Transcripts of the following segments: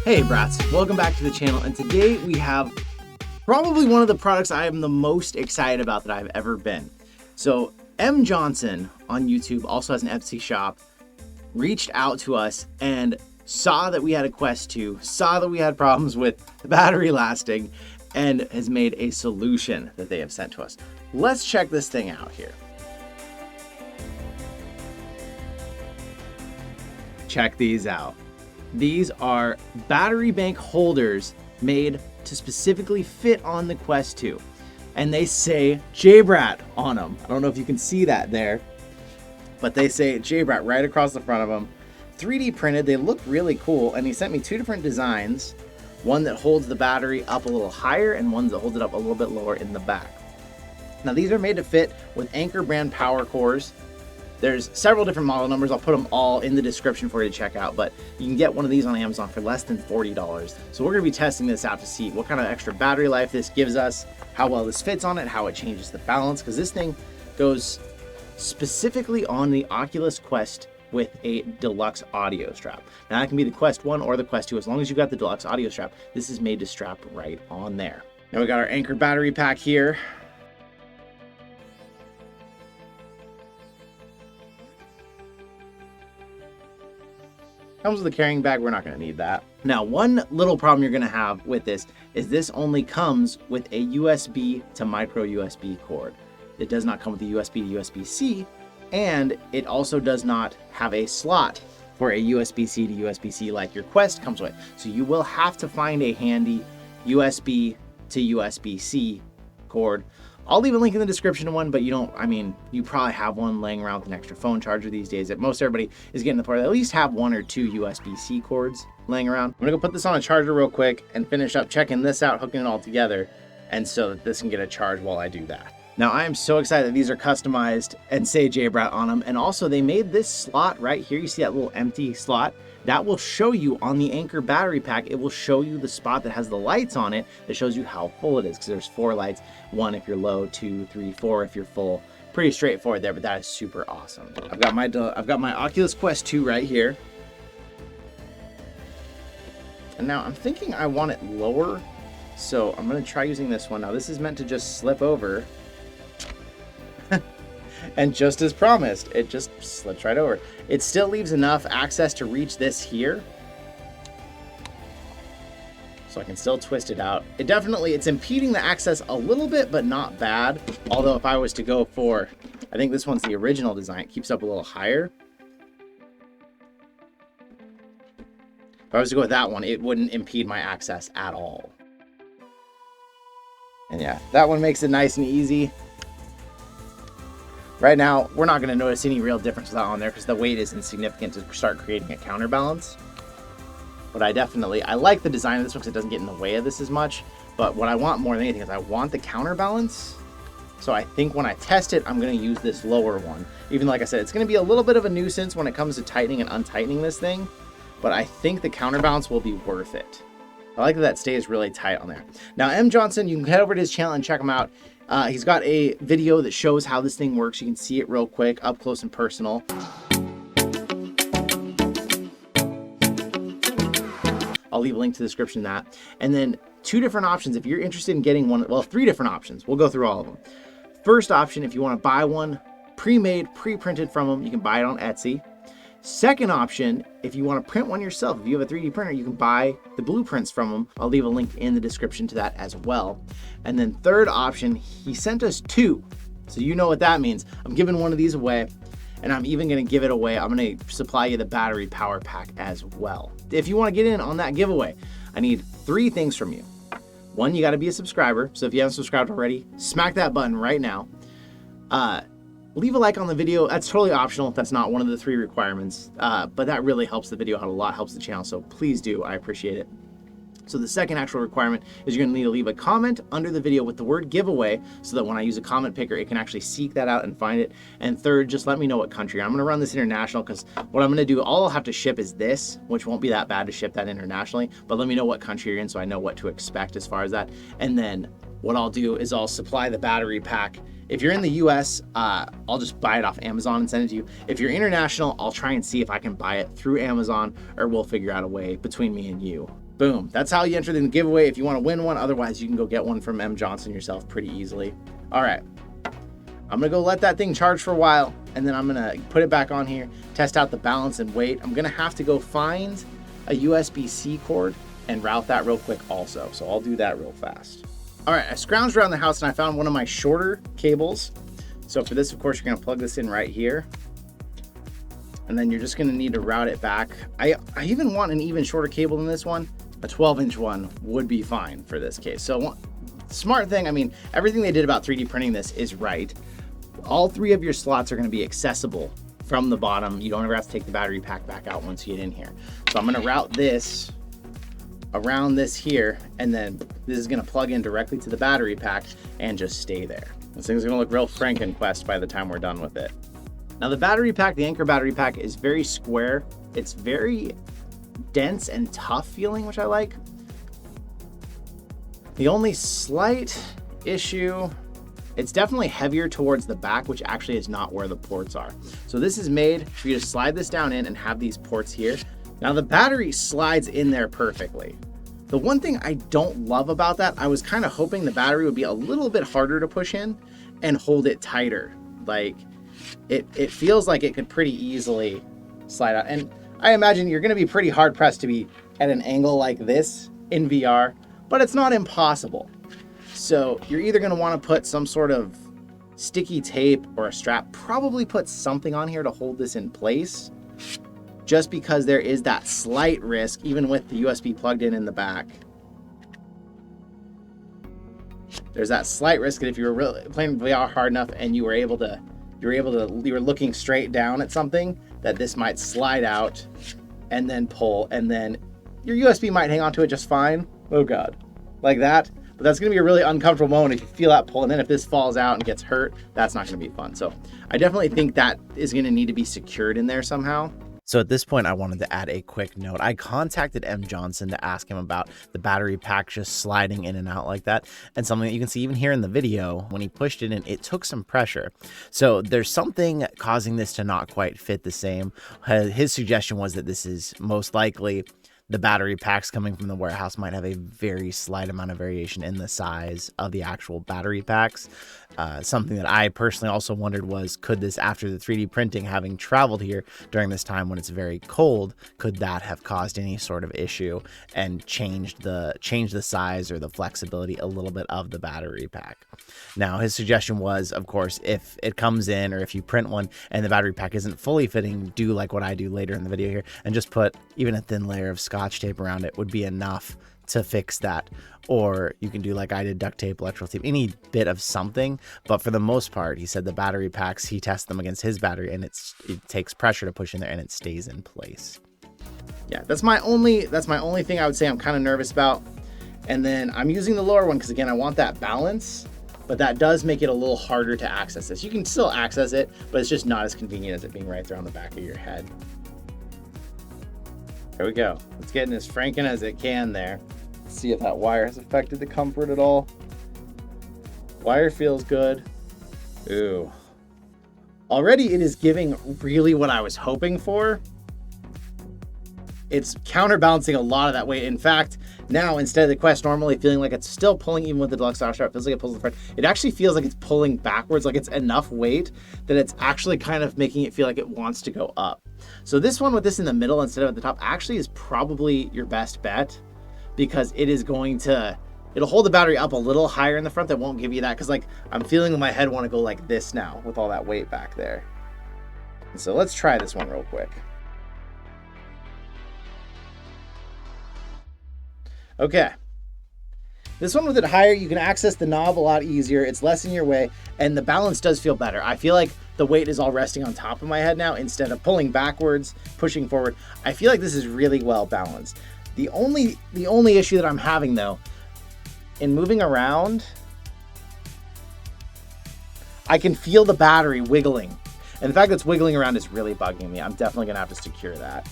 Hey brats, welcome back to the channel, and today we have probably one of the products I am the most excited about that I've ever been. So M Johnson on YouTube also has an Etsy shop, reached out to us and saw that we had a Quest 2, saw that we had problems with the battery lasting, and has made a solution that they have sent to us. Let's check this thing out here. Check these out. These are battery bank holders made to specifically fit on the Quest 2. And they say JayBratt on them. I don't know if you can see that there, but they say JayBratt right across the front of them. 3D printed, they look really cool. And he sent me two different designs. One that holds the battery up a little higher and one that holds it up a little bit lower in the back. Now these are made to fit with Anker brand power cores. There's several different model numbers. I'll put them all in the description for you to check out, but you can get one of these on Amazon for less than $40. So we're gonna be testing this out to see what kind of extra battery life this gives us, how well this fits on it, how it changes the balance, because this thing goes specifically on the Oculus Quest with a deluxe audio strap. Now that can be the Quest 1 or the Quest 2, as long as you've got the deluxe audio strap. This is made to strap right on there. Now we got our Anker battery pack here. Comes with a carrying bag, we're not gonna need that. Now, one little problem you're gonna have with this is this only comes with a USB to micro USB cord. It does not come with a USB to USB-C, and it also does not have a slot for a USB-C to USB-C like your Quest comes with. So you will have to find a handy USB to USB-C cord. I'll leave a link in the description to one, but you probably have one laying around with an extra phone charger these days. That most everybody is getting the point. At least have one or two USB-C cords laying around. I'm gonna go put this on a charger real quick and finish up checking this out, hooking it all together, and so that this can get a charge while I do that. Now I am so excited that these are customized and say JayBratt on them, and also they made this slot right here. You see that little empty slot? That will show you on the Anker battery pack, it will show you the spot that has the lights on it that shows you how full it is, because there's 4 lights, 1 if you're low, 2, 3, 4 if you're full. Pretty straightforward there, but that is super awesome. I've got my Oculus Quest 2 right here. And now I'm thinking I want it lower, so I'm gonna try using this one. Now this is meant to just slip over. And just as promised, it just slips right over. It still leaves enough access to reach this here, so I can still twist it out. It's impeding the access a little bit, but not bad. Although if I was to go for, I think this one's the original design, it keeps up a little higher. If I was to go with that one, it wouldn't impede my access at all. And yeah, that one makes it nice and easy. Right now, we're not going to notice any real difference with that on there because the weight is insignificant to start creating a counterbalance. But I like the design of this one because it doesn't get in the way of this as much. But what I want more than anything is I want the counterbalance. So I think when I test it, I'm going to use this lower one. Even like I said, it's going to be a little bit of a nuisance when it comes to tightening and untightening this thing. But I think the counterbalance will be worth it. I like that stays really tight on there. Now, M Johnson, you can head over to his channel and check him out. He's got a video that shows how this thing works. You can see it real quick, up close and personal. I'll leave a link to the description of that. And then 2 different options if you're interested in getting one, well, 3 different options. We'll go through all of them. First option, if you want to buy one pre-made, pre-printed from them, you can buy it on Etsy. Second option, if you want to print one yourself, if you have a 3D printer, you can buy the blueprints from them. I'll leave a link in the description to that as well. And then third option, he sent us 2. So you know what that means. I'm giving one of these away, and I'm even going to give it away. I'm going to supply you the battery power pack as well. If you want to get in on that giveaway, I need 3 things from you. 1, you got to be a subscriber. So if you haven't subscribed already, smack that button right now. Leave a like on the video. That's totally optional. That's not one of the 3 requirements, but that really helps the video out a lot, helps the channel. So please do, I appreciate it. So the second actual requirement is you're gonna need to leave a comment under the video with the word giveaway so that when I use a comment picker, it can actually seek that out and find it. And third, just let me know what country. I'm gonna run this international because what I'm gonna do, all I'll have to ship is this, which won't be that bad to ship that internationally, but let me know what country you're in so I know what to expect as far as that. And then what I'll do is I'll supply the battery pack. If you're in the US, I'll just buy it off Amazon and send it to you. If you're international, I'll try and see if I can buy it through Amazon, or we'll figure out a way between me and you Boom. That's how you enter the giveaway if you want to win one. Otherwise, you can go get one from M. Johnson yourself pretty easily. All right. I'm going to go let that thing charge for a while, and then I'm going to put it back on here, test out the balance and weight. I'm going to have to go find a USB-C cord and route that real quick also. So I'll do that real fast. All right, I scrounged around the house and I found one of my shorter cables. So for this, of course, you're going to plug this in right here. And then you're just going to need to route it back. I even want an even shorter cable than this one. A 12-inch one would be fine for this case. So smart thing, I mean, everything they did about 3D printing this is right. All 3 of your slots are going to be accessible from the bottom. You don't ever have to take the battery pack back out once you get in here. So I'm going to route this around this here, and then this is going to plug in directly to the battery pack and just stay there. This thing's going to look real Frankenquest by the time we're done with it. Now the battery pack, the Anker battery pack, is very square. It's very dense and tough feeling, which I like. The only slight issue, it's definitely heavier towards the back, which actually is not where the ports are. So this is made for you to slide this down in and have these ports here. Now the battery slides in there perfectly. The one thing I don't love about that, I was kind of hoping the battery would be a little bit harder to push in and hold it tighter. Like it feels like it could pretty easily slide out. And I imagine you're going to be pretty hard pressed to be at an angle like this in VR, but it's not impossible. So you're either going to want to put some sort of sticky tape or a strap, probably put something on here to hold this in place, just because there is that slight risk, even with the USB plugged in the back. There's that slight risk that if you were really playing VR hard enough and you were looking straight down at something, that this might slide out and then pull, and then your USB might hang on to it just fine. Oh God, like that. But that's going to be a really uncomfortable moment if you feel that pull, and then if this falls out and gets hurt, that's not going to be fun. So I definitely think that is going to need to be secured in there somehow. So at this point, I wanted to add a quick note. I contacted M. Johnson to ask him about the battery pack just sliding in and out like that. And something that you can see even here in the video, when he pushed it in, it took some pressure. So there's something causing this to not quite fit the same. His suggestion was that this is most likely the battery packs coming from the warehouse might have a very slight amount of variation in the size of the actual battery packs. Something that I personally also wondered was, could this, after the 3D printing, having traveled here during this time when it's very cold, could that have caused any sort of issue and changed the size or the flexibility a little bit of the battery pack? Now, his suggestion was, of course, if it comes in or if you print one and the battery pack isn't fully fitting, do like what I do later in the video here and just put even a thin layer of Scotch tape around it would be enough to fix that. Or you can do like I did, duct tape, electrical tape, any bit of something. But for the most part, he said the battery packs, he tests them against his battery and it takes pressure to push in there and it stays in place. Yeah, that's my only thing I would say I'm kind of nervous about. And then I'm using the lower one because, again, I want that balance, but that does make it a little harder to access this. You can still access it, but it's just not as convenient as it being right there on the back of your head. There we go. It's getting as franken as it can there. Let's see if that wire has affected the comfort at all. Wire feels good. Ooh. Already it is giving really what I was hoping for. It's counterbalancing a lot of that weight. In fact, now instead of the Quest normally feeling like it's still pulling, even with the Deluxe Star Strap, it feels like it pulls the front. It actually feels like it's pulling backwards, like it's enough weight that it's actually kind of making it feel like it wants to go up. So this one with this in the middle instead of at the top actually is probably your best bet, because it is going to, it'll hold the battery up a little higher in the front. That won't give you that, because like I'm feeling my head want to go like this now with all that weight back there. And so let's try this one real quick. Okay, this one with it higher, you can access the knob a lot easier. It's less in your way, and the balance does feel better. I feel like the weight is all resting on top of my head now instead of pulling backwards, pushing forward. I feel like this is really well balanced. The only issue that I'm having though, in moving around, I can feel the battery wiggling, and the fact that it's wiggling around is really bugging me. I'm definitely gonna have to secure that.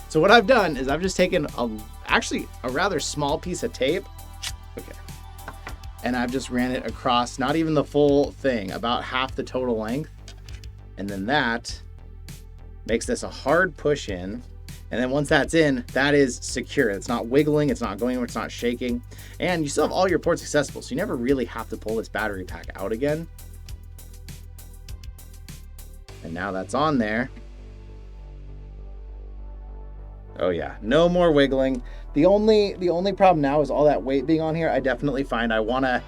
So what I've done is I've just taken actually a rather small piece of tape, okay, and I've just ran it across, not even the full thing, about half the total length, And then that makes this a hard push in. And then once that's in, that is secure. It's not wiggling, it's not going anywhere, it's not shaking. And you still have all your ports accessible, so you never really have to pull this battery pack out again. And now that's on there. Oh yeah, no more wiggling. The only problem now is all that weight being on here. I definitely find I wanna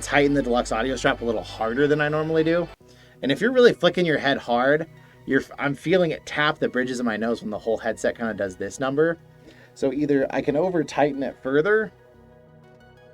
tighten the deluxe audio strap a little harder than I normally do. And if you're really flicking your head hard, I'm feeling it tap the bridges of my nose when the whole headset kind of does this number. So either I can over tighten it further,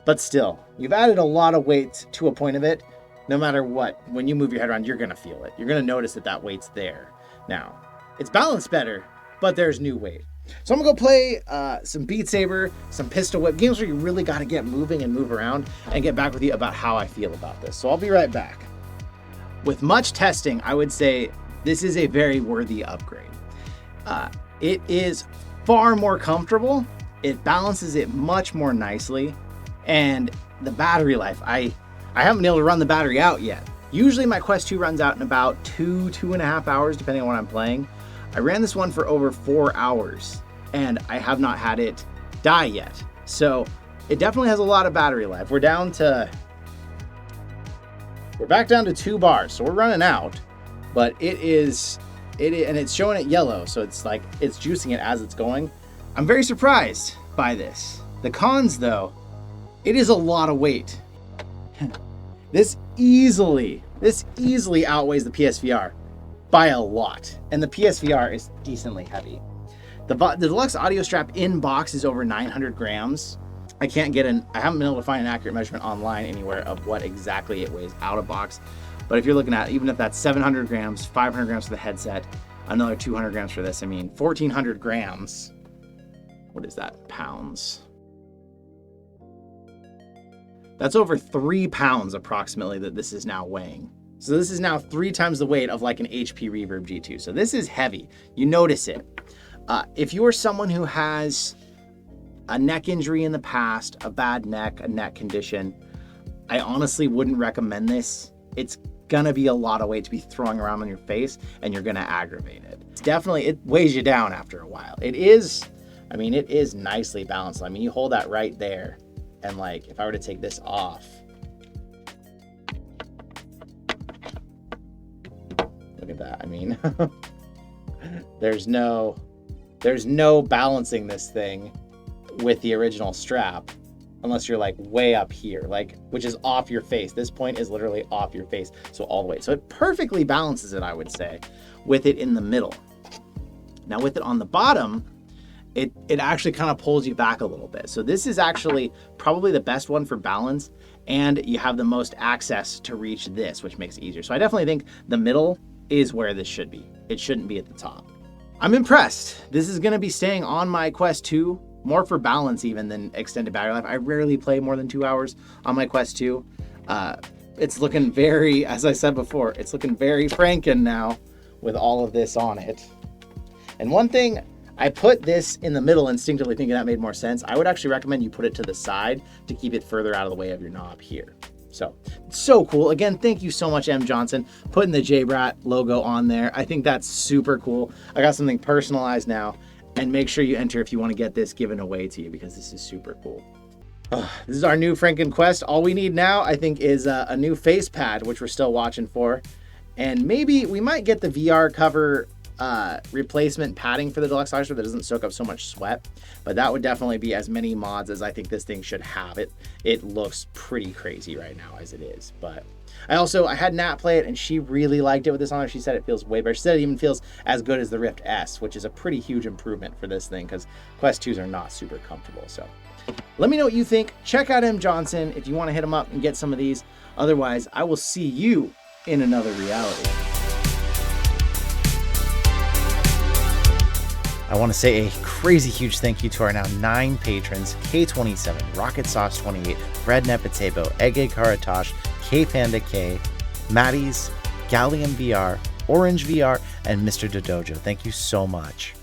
but still, you've added a lot of weight to a point of it. No matter what, when you move your head around, you're gonna feel it. You're gonna notice that weight's there. Now, it's balanced better, but there's new weight. So I'm gonna go play some Beat Saber, some pistol whip, games where you really gotta get moving and move around, and get back with you about how I feel about this. So I'll be right back. With much testing, I would say this is a very worthy upgrade. It is far more comfortable. It balances it much more nicely. And the battery life, I haven't been able to run the battery out yet. Usually my Quest 2 runs out in about 2.5 hours, depending on what I'm playing. I ran this one for over 4 hours and I have not had it die yet. So it definitely has a lot of battery life. We're back down to 2 bars, so we're running out, but and it's showing it yellow. So it's like, it's juicing it as it's going. I'm very surprised by this. The cons though, it is a lot of weight. This easily outweighs the PSVR by a lot. And the PSVR is decently heavy. The deluxe audio strap in box is over 900 grams. I haven't been able to find an accurate measurement online anywhere of what exactly it weighs out of box. But if you're looking at, even if that's 700 grams, 500 grams for the headset, another 200 grams for this, I mean, 1,400 grams. What is that? Pounds. That's over 3 pounds approximately that this is now weighing. So this is now 3 times the weight of like an HP Reverb G2. So this is heavy. You notice it. If you're someone who has a neck injury in the past, a bad neck, a neck condition, I honestly wouldn't recommend this. It's gonna be a lot of weight to be throwing around on your face and you're gonna aggravate it. It weighs you down after a while. It is nicely balanced. I mean, you hold that right there and like, if I were to take this off, look at that. I mean, there's no balancing this thing with the original strap unless you're like way up here, like, which is off your face. This point is literally off your face, so all the way. So it perfectly balances it, I would say, with it in the middle. Now with it on the bottom, it actually kind of pulls you back a little bit. So this is actually probably the best one for balance, and you have the most access to reach this, which makes it easier. So I definitely think the middle is where this should be. It shouldn't be at the top. I'm impressed. This is gonna be staying on my Quest 2, more for balance even than extended battery life. I rarely play more than 2 hours on my Quest 2. It's looking very, as I said before, it's looking very Franken now with all of this on it. And one thing, I put this in the middle instinctively thinking that made more sense. I would actually recommend you put it to the side to keep it further out of the way of your knob here. So cool. Again, thank you so much, M. Johnson, putting the JayBratt logo on there. I think that's super cool. I got something personalized now, and make sure you enter if you want to get this given away to you because this is super cool. This is our new Franken Quest. All we need now, I think, is a new face pad, which we're still watching for. And maybe we might get the VR cover replacement padding for the deluxe audio strap that doesn't soak up so much sweat, but that would definitely be as many mods as I think this thing should have. It looks pretty crazy right now as it is. But I had Nat play it and she really liked it with this on there. She said it feels way better. She said it even feels as good as the Rift S, which is a pretty huge improvement for this thing because Quest 2s are not super comfortable. So let me know what you think. Check out M. Johnson if you want to hit him up and get some of these. Otherwise, I will see you in another reality. I want to say a crazy huge thank you to our now 9 patrons: K27, Rocket Sauce 28, Fred Nepetebo, Ege Karatosh, K Panda K, Maddie's, Gallium VR, Orange VR, and Mr. Dodojo. Thank you so much.